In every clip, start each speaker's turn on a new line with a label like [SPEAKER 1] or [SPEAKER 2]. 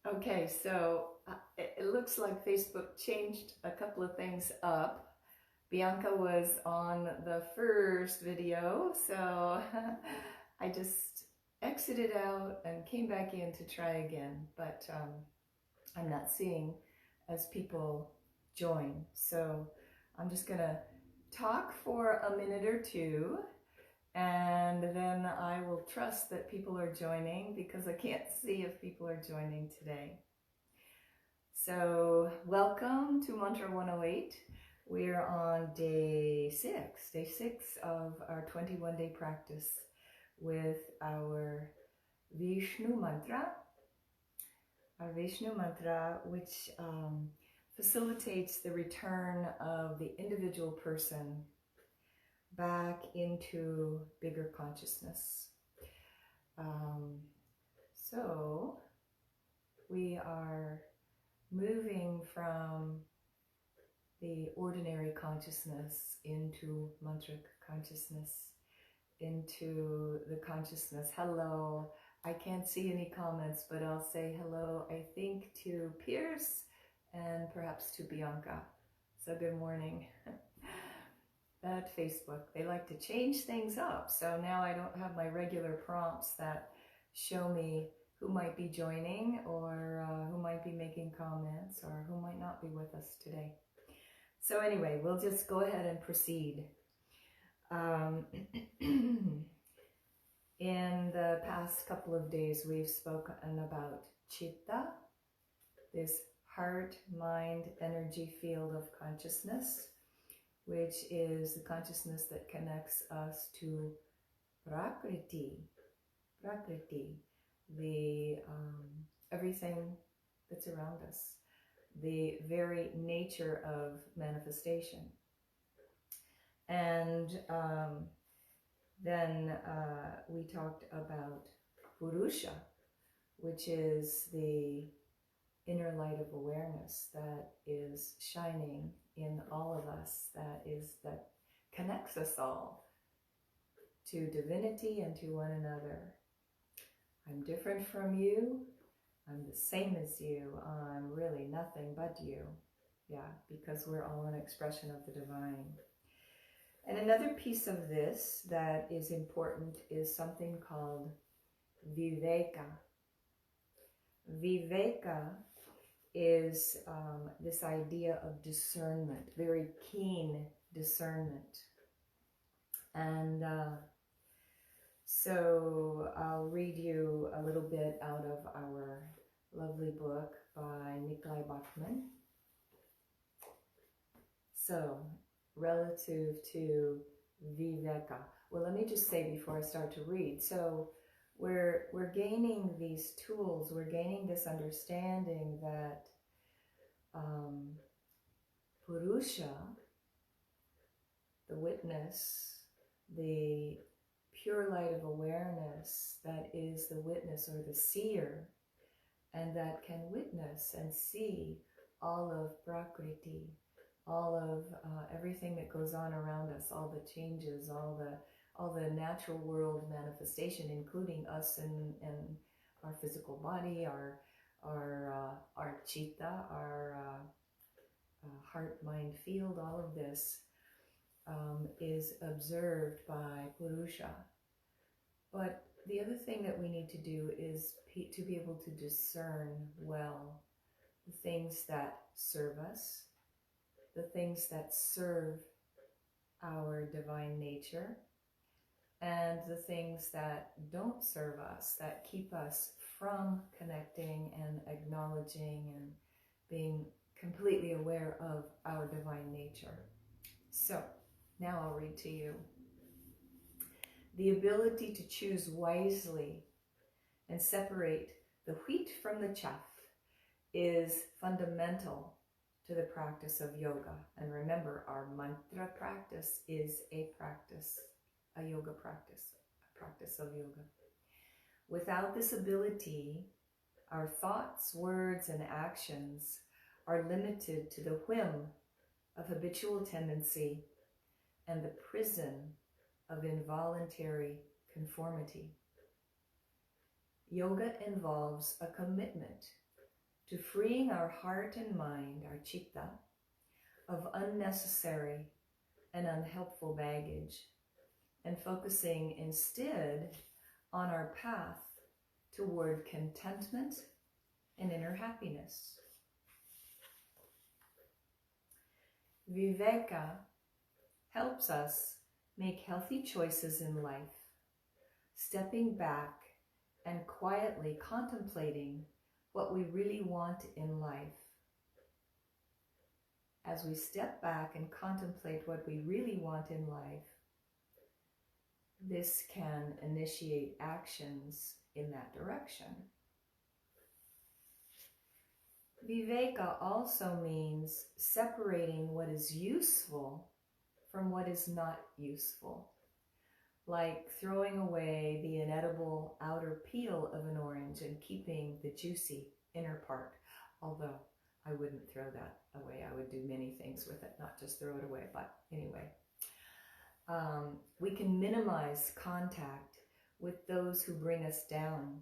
[SPEAKER 1] Okay, so it looks like Facebook changed a couple of things up. Bianca was on the first video, so I just exited out and came back in to try again, but I'm not seeing as people join. So I'm just gonna talk for a minute or two, and then I will trust that people are joining because I can't see if people are joining today. So welcome to Mantra 108. We're on day six of our 21-day practice with our Viṣṇu mantra, which facilitates the return of the individual person back into bigger consciousness. So we are moving from the ordinary consciousness into mantric consciousness, into the consciousness. Hello. I can't see any comments, but I'll say hello, I think, to Pierce and perhaps to Bianca. So good morning. At Facebook, they like to change things up. So now I don't have my regular prompts that show me who might be joining or who might be making comments or who might not be with us today. So anyway, we'll just go ahead and proceed. In the past couple of days, we've spoken about Chitta, this heart, mind, energy field of consciousness, which is the consciousness that connects us to Prakriti, the everything that's around us, the very nature of manifestation. And then we talked about Purusha, which is the inner light of awareness that is shining in all of us, that connects us all to divinity and to one another. I'm different from you. I'm the same as you. I'm really nothing but you. Yeah, because we're all an expression of the divine. And another piece of this that is important is something called Viveka. Viveka is this idea of discernment, very keen discernment. And so I'll read you a little bit out of our lovely book by Nikolai Bachman. So, relative to Viveka. Well, let me just say before I start to read. So, we're gaining these tools, we're gaining this understanding that Purusha, the witness, the pure light of awareness that is the witness or the seer, and that can witness and see all of Prakriti, all of everything that goes on around us, all the changes, all the natural world manifestation, including us and our physical body, our chitta, our heart, mind field. All of this is observed by Purusha. But the other thing that we need to do is to be able to discern well the things that serve us, the things that serve our divine nature, and the things that don't serve us, that keep us from connecting and acknowledging and being completely aware of our divine nature. So, now I'll read to you. The ability to choose wisely and separate the wheat from the chaff is fundamental to the practice of yoga. And remember, our mantra practice is a yoga practice, a practice of yoga. Without this ability, our thoughts, words, and actions are limited to the whim of habitual tendency and the prison of involuntary conformity. Yoga involves a commitment to freeing our heart and mind, our citta, of unnecessary and unhelpful baggage, and focusing instead on our path toward contentment and inner happiness. Viveka helps us make healthy choices in life, stepping back and quietly contemplating what we really want in life. As we step back and contemplate what we really want in life, this can initiate actions in that direction. Viveka also means separating what is useful from what is not useful, like throwing away the inedible outer peel of an orange and keeping the juicy inner part. Although I wouldn't throw that away. I would do many things with it, not just throw it away. But anyway, we can minimize contact with those who bring us down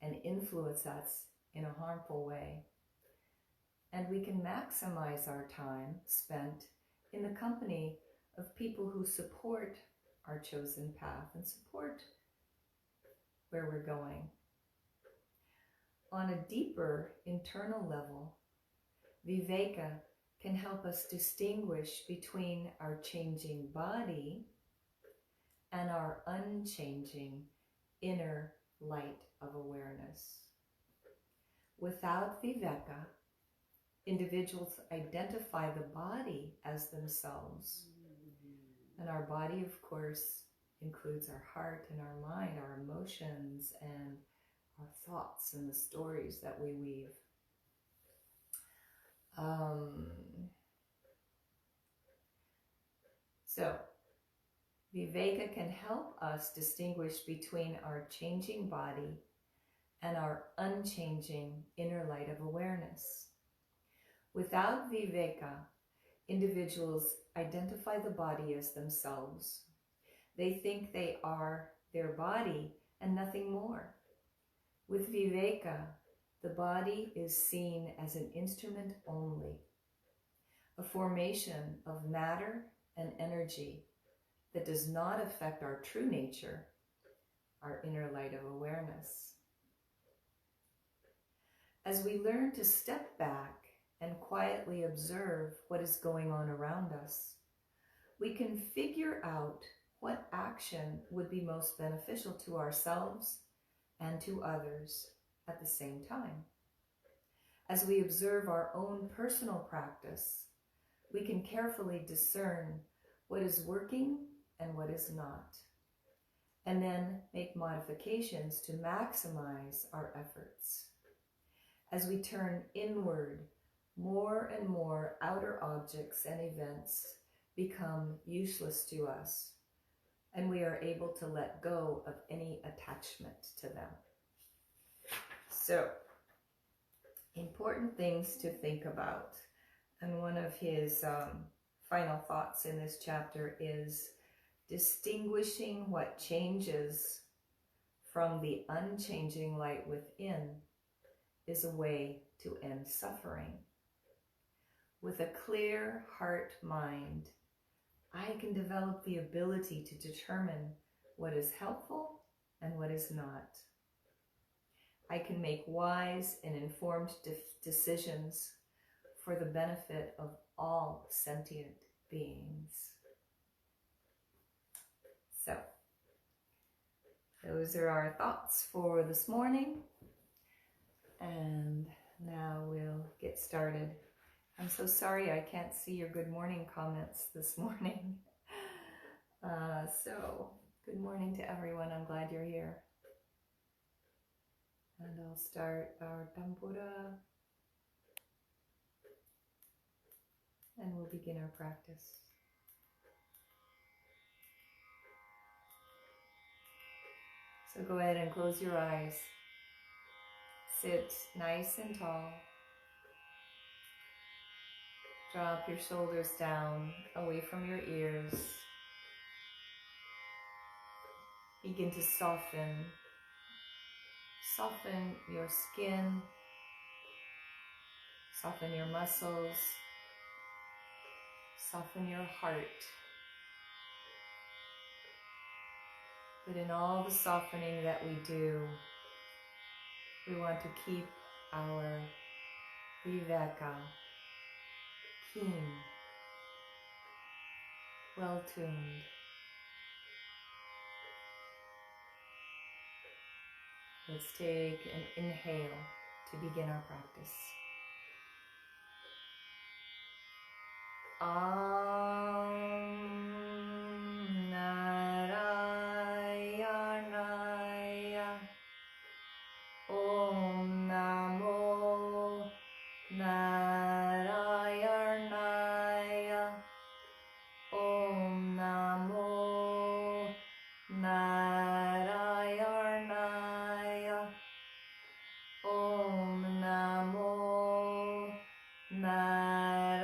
[SPEAKER 1] and influence us in a harmful way. And we can maximize our time spent in the company of people who support our chosen path and support where we're going. On a deeper internal level, Viveka can help us distinguish between our changing body and our unchanging inner light of awareness. Without Viveka, individuals identify the body as themselves. And our body, of course, includes our heart and our mind, our emotions and our thoughts and the stories that we weave. So, Viveka can help us distinguish between our changing body and our unchanging inner light of awareness. Without Viveka, individuals identify the body as themselves. They think they are their body and nothing more. With Viveka, the body is seen as an instrument only, a formation of matter and energy that does not affect our true nature, our inner light of awareness. As we learn to step back and quietly observe what is going on around us, we can figure out what action would be most beneficial to ourselves and to others at the same time. As we observe our own personal practice, we can carefully discern what is working and what is not, and then make modifications to maximize our efforts. As we turn inward, more and more outer objects and events become useless to us, and we are able to let go of any attachment to them. So, important things to think about. And one of his final thoughts in this chapter is distinguishing what changes from the unchanging light within is a way to end suffering. With a clear heart mind, I can develop the ability to determine what is helpful and what is not. I can make wise and informed decisions for the benefit of all sentient beings. So, those are our thoughts for this morning. And now we'll get started. I'm so sorry I can't see your good morning comments this morning. So, good morning to everyone. I'm glad you're here. And I'll start our Tambura. And we'll begin our practice. So go ahead and close your eyes. Sit nice and tall. Drop your shoulders down, away from your ears. Begin to soften your skin, Soften your muscles. Soften your heart. But in all the softening that we do, we want to keep our viveka keen, well-tuned. Let's take an inhale to begin our practice. Auṁ Narayanaya. Auṁ Namo Nārāyaṇāya. Auṁ Namo Nārāyaṇāya. Auṁ Namo Nārāyaṇāya.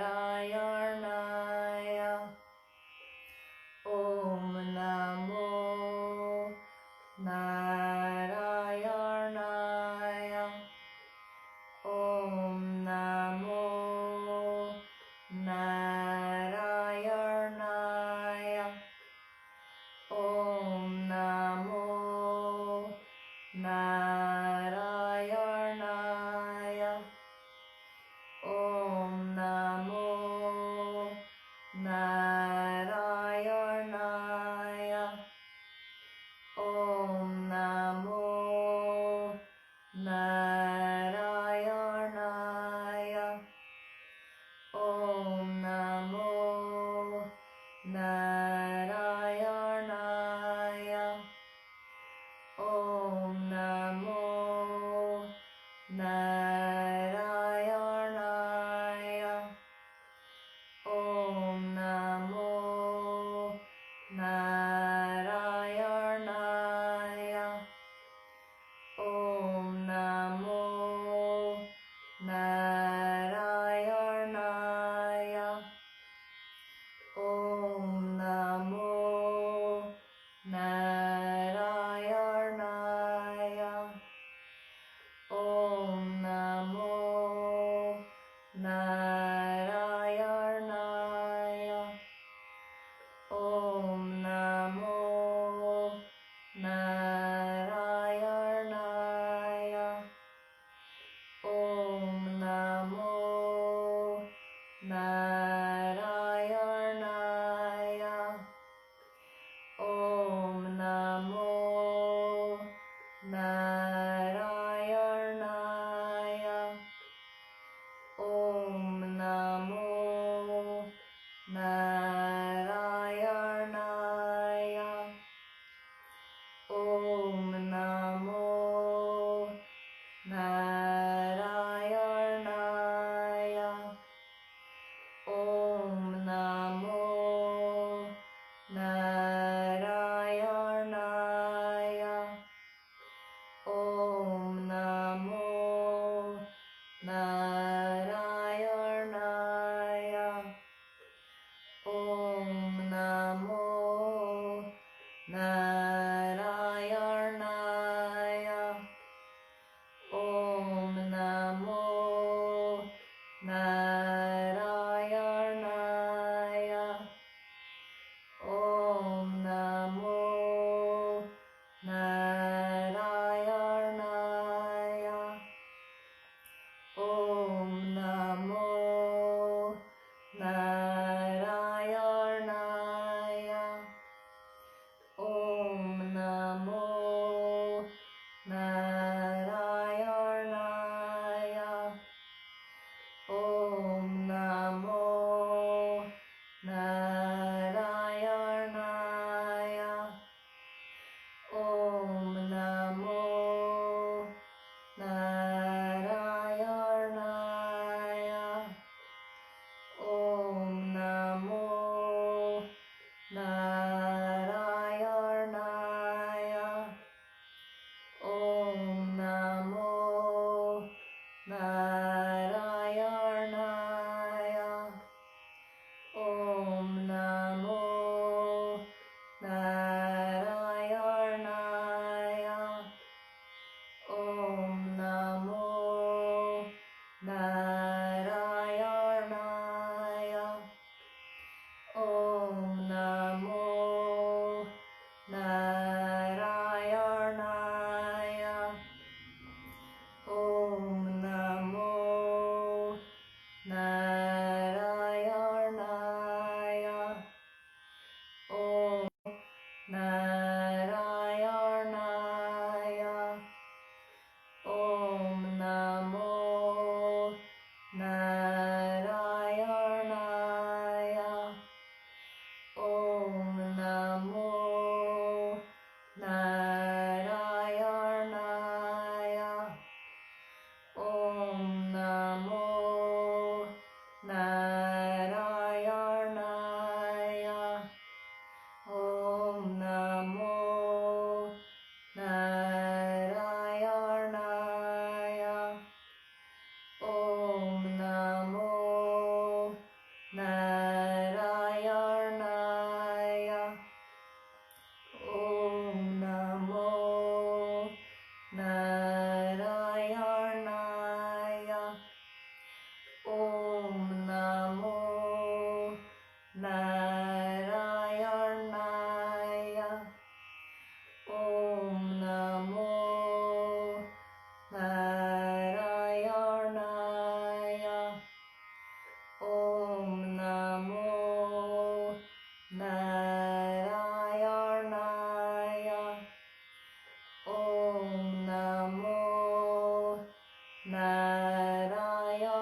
[SPEAKER 1] Narayanaya.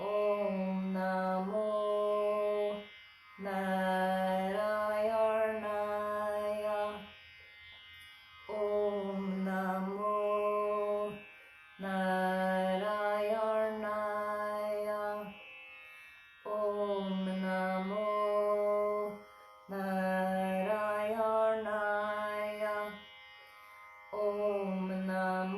[SPEAKER 1] Auṁ Namo Nārayaṇāya. Auṁ Namo Nārayaṇāya. Auṁ Namo Nārayaṇāya. Auṁ Namo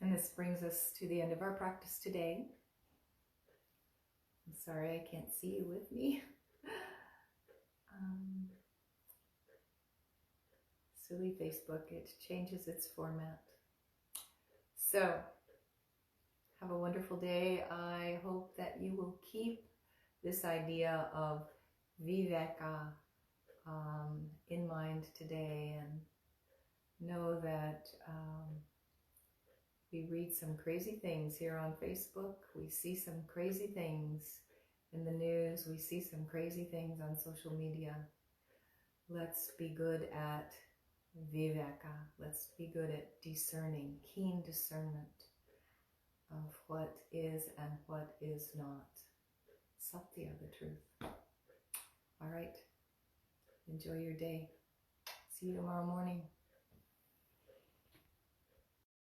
[SPEAKER 1] And this brings us to the end of our practice today. I'm sorry I can't see you with me. Silly Facebook, it changes its format. So, have a wonderful day. I hope that you will keep this idea of viveka in mind today, and know that we read some crazy things here on Facebook. We see some crazy things in the news. We see some crazy things on social media. Let's be good at viveka. Let's be good at discerning, keen discernment of what is and what is not. Satya, the truth. All right. Enjoy your day. See you tomorrow morning.